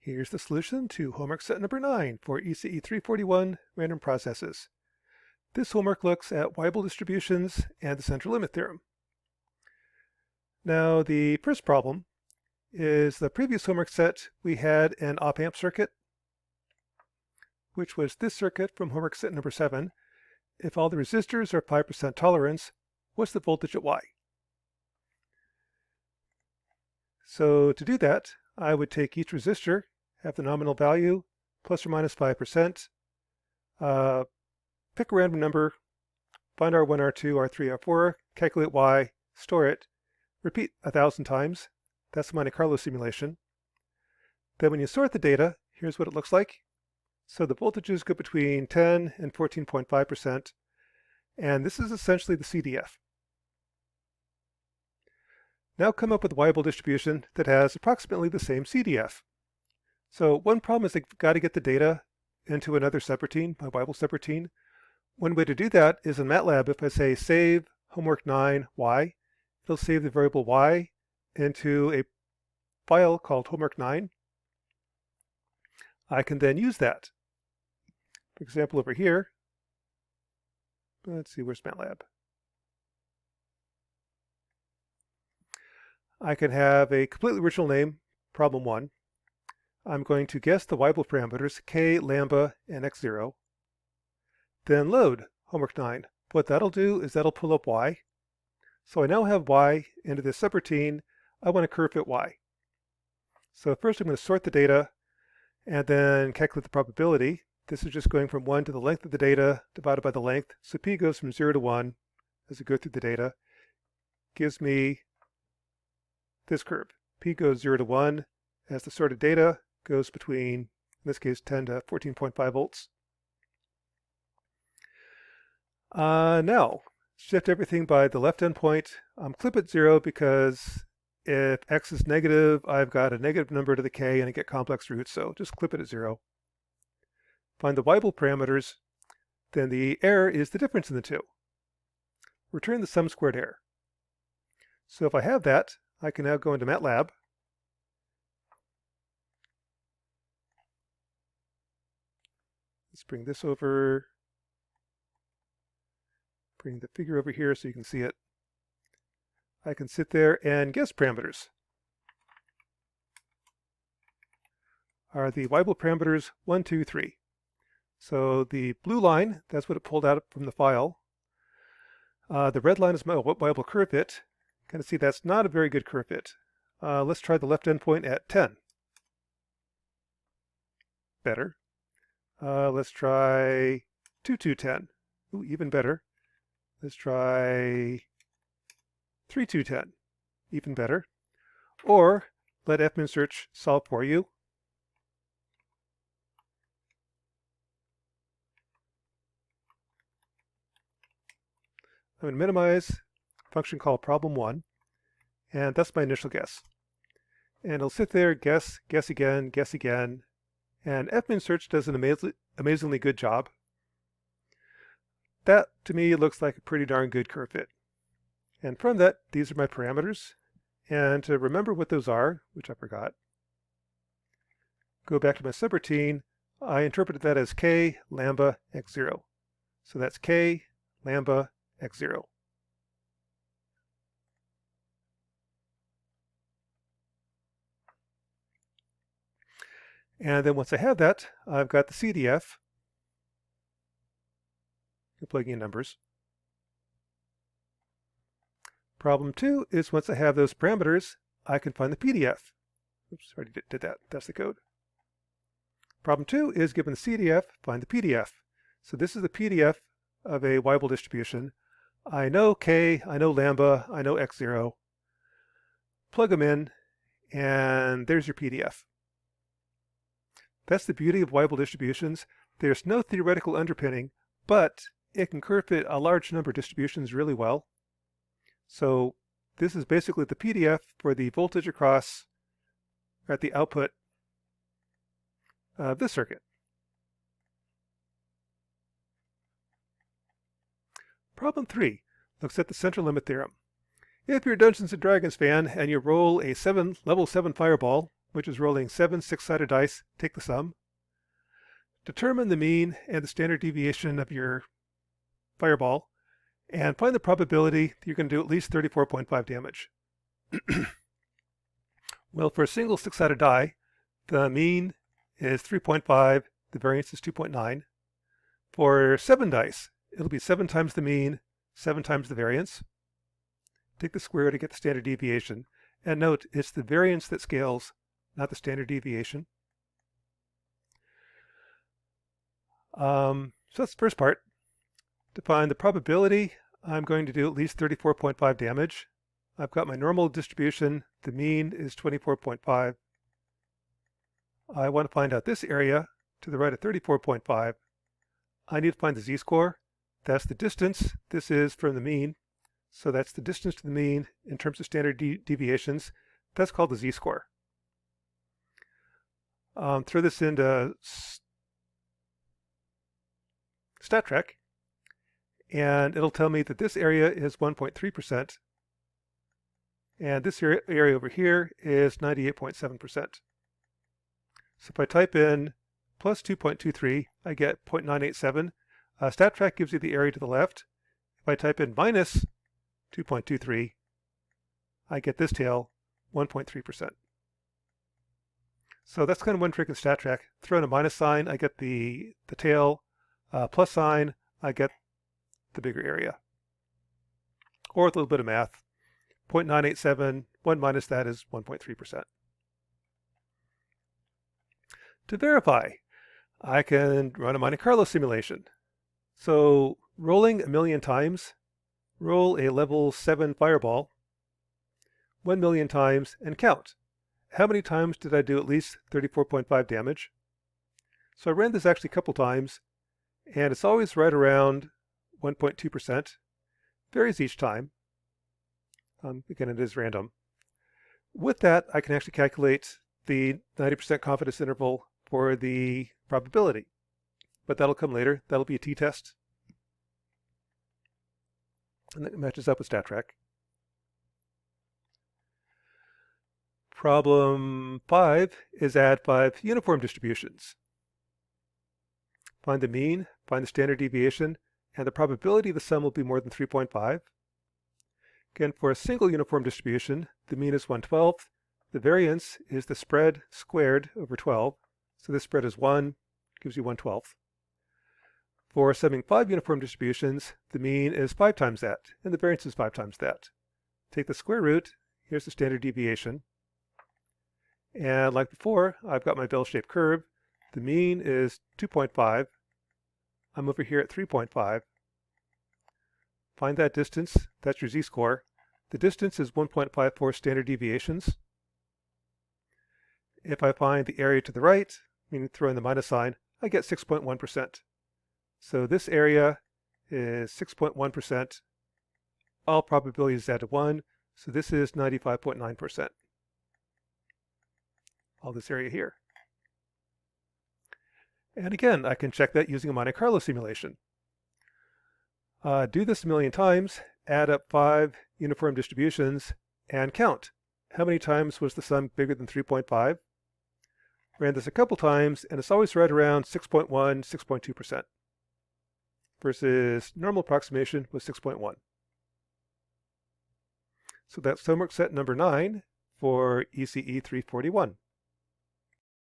Here's the solution to homework set number 9 for ECE 341 random processes. This homework looks at Weibull distributions and the central limit theorem. Now the first problem is the previous homework set we had an op-amp circuit, which was this circuit from homework set number 7. If all the resistors are 5% tolerance, what's the voltage at Y? So to do that, I would take each resistor, have the nominal value, plus or minus 5%, pick a random number, find R1, R2, R3, R4, calculate Y, store it, repeat 1,000 times. That's the Monte Carlo simulation. Then when you sort the data, here's what it looks like. So the voltages go between 10 and 14.5%, and this is essentially the CDF. Now come up with a Weibull distribution that has approximately the same CDF. So one problem is they've got to get the data into another subroutine, my Weibull subroutine. One way to do that is in MATLAB. If I say save homework 9 Y, it'll save the variable Y into a file called homework 9. I can then use that. For example, over here, let's see, where's MATLAB? I can have a completely original name, problem 1. I'm going to guess the Weibull parameters, k, lambda, and x0. Then load homework 9. What that'll do is that'll pull up Y. So I now have Y into this subroutine. I want to curve fit Y. So first I'm going to sort the data and then calculate the probability. This is just going from 1 to the length of the data divided by the length. So P goes from 0 to 1 as I go through the data. Gives me this curve. P goes 0 to 1 as the sorted data goes between, in this case, 10 to 14.5 volts. Now, shift everything by the left endpoint. Clip at 0 because if x is negative, I've got a negative number to the k and I get complex roots, so just clip it at 0. Find the Weibull parameters, then the error is the difference in the two. Return the sum squared error. So if I have that, I can now go into MATLAB. Let's bring this over. Bring the figure over here so you can see it. I can sit there and guess parameters. Are the Weibull parameters 1, 2, 3. So the blue line, that's what it pulled out from the file. The red line is my Weibull curve fit. Kind of see that's not a very good curve fit. Let's try the left endpoint at 10. Better. Let's try 2, 2, 10. Ooh, even better. Let's try 3, 2, 10. Even better. Or let fminsearch solve for you. I'm going to minimize a function called problem 1, and that's my initial guess. And it'll sit there, guess, guess again, and fminsearch does an amazingly good job. That, to me, looks like a pretty darn good curve fit. And from that, these are my parameters. And to remember what those are, which I forgot, go back to my subroutine. I interpreted that as k, lambda, x0. So that's k, lambda, x0. And then once I have that, I've got the CDF. You're plugging in numbers. Problem 2 is once I have those parameters, I can find the PDF. Oops, already did that. That's the code. Problem 2 is given the CDF, find the PDF. So this is the PDF of a Weibull distribution. I know k, I know lambda, I know x0. Plug them in, and there's your PDF. That's the beauty of Weibull distributions. There's no theoretical underpinning, but it can curve fit a large number of distributions really well. So this is basically the PDF for the voltage across at the output of this circuit. Problem 3 looks at the central limit theorem. If you're a Dungeons & Dragons fan and you roll a level 7 fireball, which is rolling 7 six-sided dice, take the sum. Determine the mean and the standard deviation of your fireball, and find the probability that you're going to do at least 34.5 damage. Well, for a single six-sided die, the mean is 3.5, the variance is 2.9. For 7 dice, it'll be 7 times the mean, 7 times the variance. Take the square to get the standard deviation. And note, it's the variance that scales, not the standard deviation. So that's the first part. To find the probability, I'm going to do at least 34.5 damage. I've got my normal distribution. The mean is 24.5. I want to find out this area to the right of 34.5. I need to find the z-score. That's the distance this is from the mean. So that's the distance to the mean in terms of standard deviations. That's called the z-score. Throw this into StatTrak, and it'll tell me that this area is 1.3%, and this area over here is 98.7%. So if I type in plus 2.23, I get 0.987. StatTrak gives you the area to the left. If I type in minus 2.23, I get this tail, 1.3%. So that's kind of one trick in StatTrak. Throw in a minus sign, I get the tail. Plus sign, I get the bigger area. Or with a little bit of math, 0.987, 1 minus that is 1.3%. To verify, I can run a Monte Carlo simulation. So rolling 1,000,000 times, roll a level 7 fireball 1,000,000 times and count. How many times did I do at least 34.5 damage? So I ran this actually a couple times, and it's always right around 1.2%. Varies each time. Again, it is random. With that, I can actually calculate the 90% confidence interval for the probability. But that'll come later. That'll be a t-test. And that matches up with StatTrak. Problem 5 is add 5 uniform distributions. Find the mean, find the standard deviation, and the probability the sum will be more than 3.5. Again, for a single uniform distribution, the mean is 1/12. The variance is the spread squared over 12. So this spread is 1, gives you 1/12. For summing 5 uniform distributions, the mean is 5 times that, and the variance is 5 times that. Take the square root, here's the standard deviation. And like before, I've got my bell-shaped curve. The mean is 2.5. I'm over here at 3.5. Find that distance. That's your z-score. The distance is 1.54 standard deviations. If I find the area to the right, meaning throw in the minus sign, I get 6.1%. So this area is 6.1%. All probabilities add to 1, so this is 95.9%. All this area here. And again, I can check that using a Monte Carlo simulation. Do this 1,000,000 times, add up 5 uniform distributions, and count. How many times was the sum bigger than 3.5? Ran this a couple times, and it's always right around 6.1, 6.2%. Versus normal approximation was 6.1. So that's homework set number 9 for ECE 341.